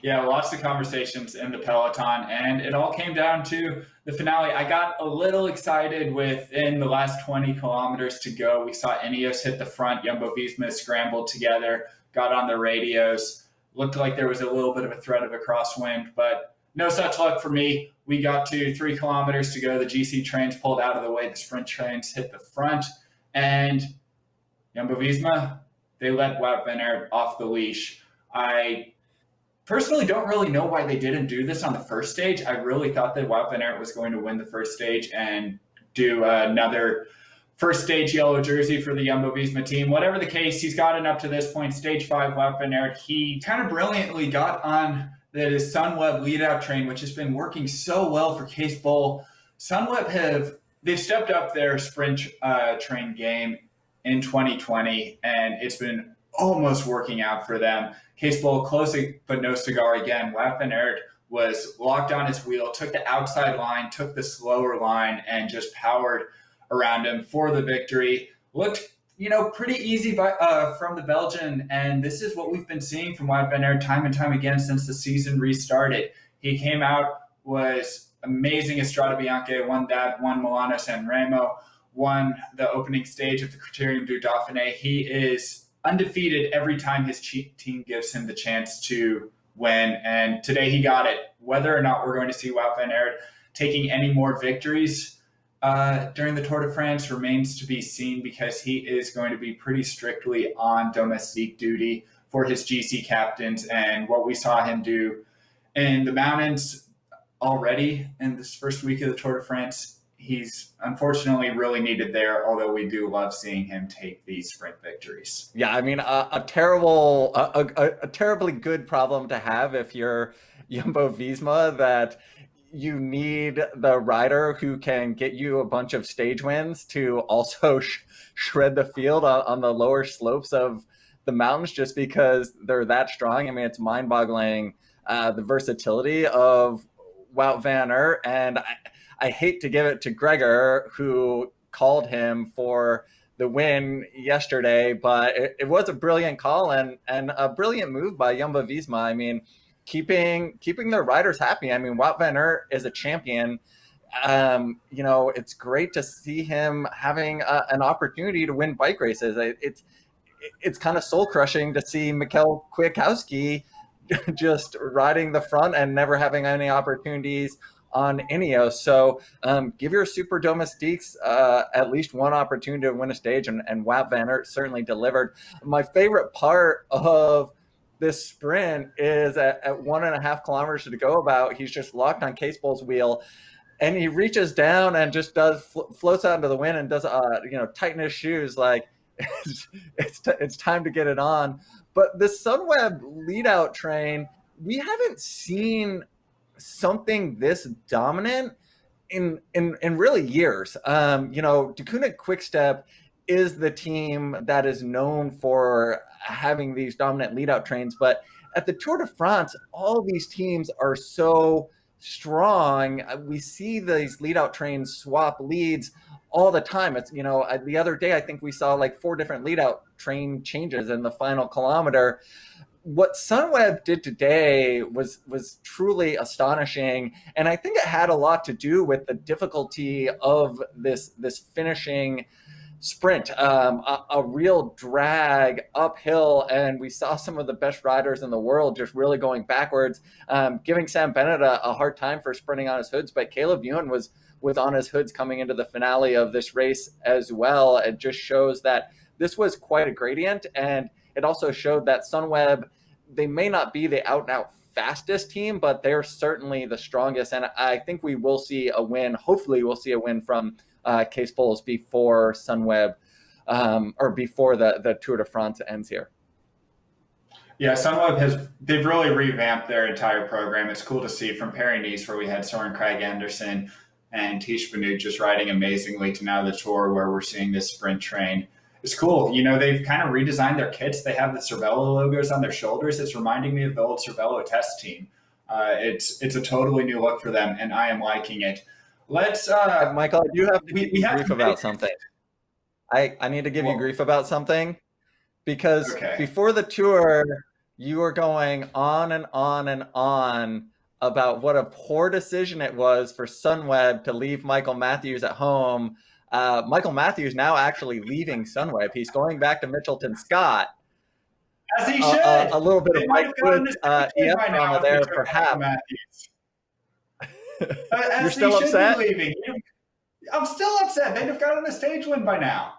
Yeah, lots of conversations in the peloton, and it all came down to the finale. I got a little excited within the last 20 kilometers to go. We saw Ineos hit the front, Jumbo-Visma scrambled together, got on the radios. Looked like there was a little bit of a threat of a crosswind, but no such luck for me. We got to 3 kilometers to go. The GC trains pulled out of the way. The sprint trains hit the front, and Jumbo-Visma, they let Wout van Aert off the leash. I personally don't really know why they didn't do this on the first stage. I really thought that Wout van Aert was going to win the first stage and do another first stage yellow jersey for the Jumbo-Visma team. Whatever the case, he's gotten up to this point. Stage 5, Wout van Aert, he kind of brilliantly got on the Sunweb lead-out train, which has been working so well for Case Bowl. Sunweb they've stepped up their sprint train game in 2020, and it's been almost working out for them. Case Bowl close but no cigar again. Wout van Aert was locked on his wheel, took the outside line, took the slower line, and just powered around him for the victory. Looked, pretty easy from the Belgian, and this is what we've been seeing from Wout van Aert time and time again since the season restarted. He came out, was amazing at Strade Bianche, won that, won Milano San Remo, won the opening stage of the Criterium du Dauphiné. He is undefeated every time his team gives him the chance to win, and today he got it. Whether or not we're going to see Wout van Aert taking any more victories during the Tour de France remains to be seen, because he is going to be pretty strictly on domestique duty for his GC captains, and what we saw him do in the mountains already in this first week of the Tour de France, he's unfortunately really needed there, although we do love seeing him take these sprint victories. Yeah, I mean, a terribly good problem to have if you're Jumbo-Visma, that you need the rider who can get you a bunch of stage wins to also shred the field on the lower slopes of the mountains, just because they're that strong. I mean, it's mind-boggling, the versatility of Wout van Aert, and I hate to give it to Gregor, who called him for the win yesterday, but it was a brilliant call and a brilliant move by Jumbo-Visma. I mean, keeping their riders happy. I mean, Wout van Aert is a champion. It's great to see him having an opportunity to win bike races. It's kind of soul crushing to see Mikel Kwiatkowski just riding the front and never having any opportunities on Ineos. So give your super domestiques at least one opportunity to win a stage, and Wout van Aert certainly delivered. My favorite part of this sprint is at 1.5 kilometers to go, he's just locked on Case Bowl's wheel, and he reaches down and just floats out into the wind and does tighten his shoes, like it's time to get it on. But the Sunweb lead out train, we haven't seen something this dominant in really years. Deceuninck Quickstep is the team that is known for having these dominant lead out trains, but at the Tour de France, all these teams are so strong. We see these lead out trains swap leads all the time. It's, the other day, I think we saw like 4 different lead out train changes in the final kilometer. What Sunweb did today was truly astonishing, and I think it had a lot to do with the difficulty of this finishing sprint, a real drag uphill, and we saw some of the best riders in the world just really going backwards, giving Sam Bennett a hard time for sprinting on his hoods, but Caleb Ewan was on his hoods coming into the finale of this race as well. It just shows that this was quite a gradient, and it also showed that Sunweb, they may not be the out-and-out fastest team, but they're certainly the strongest, and I think we will see a win. Hopefully we'll see a win from Case Bowls before Sunweb, or before the Tour de France ends here. Yeah, Sunweb they've really revamped their entire program. It's cool to see, from Paris-Nice, where we had Soren Kragh Andersen and Tish Benoot just riding amazingly, to now the Tour, where we're seeing this sprint train. It's cool. They've kind of redesigned their kits. They have the Cervelo logos on their shoulders. It's reminding me of the old Cervelo test team. It's a totally new look for them, and I am liking it. Let's Michael, I do have to give you grief about something. I need to give you grief about something, because before the Tour, you were going on and on and on about what a poor decision it was for Sunweb to leave Michael Matthews at home. Michael Matthews now actually leaving Sunweb. He's going back to Mitchelton Scott. As he should. A little bit They of might Mike have gotten Woods a stage win EF by now drama if they there, took Michael perhaps. Matthews. As You're still he should upset? be leaving. I'm still upset. They'd have gotten a stage win by now.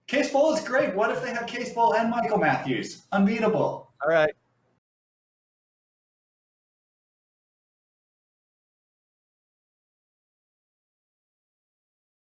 Case Bowl is great. What if they had Case Bowl and Michael Matthews? Unbeatable. All right.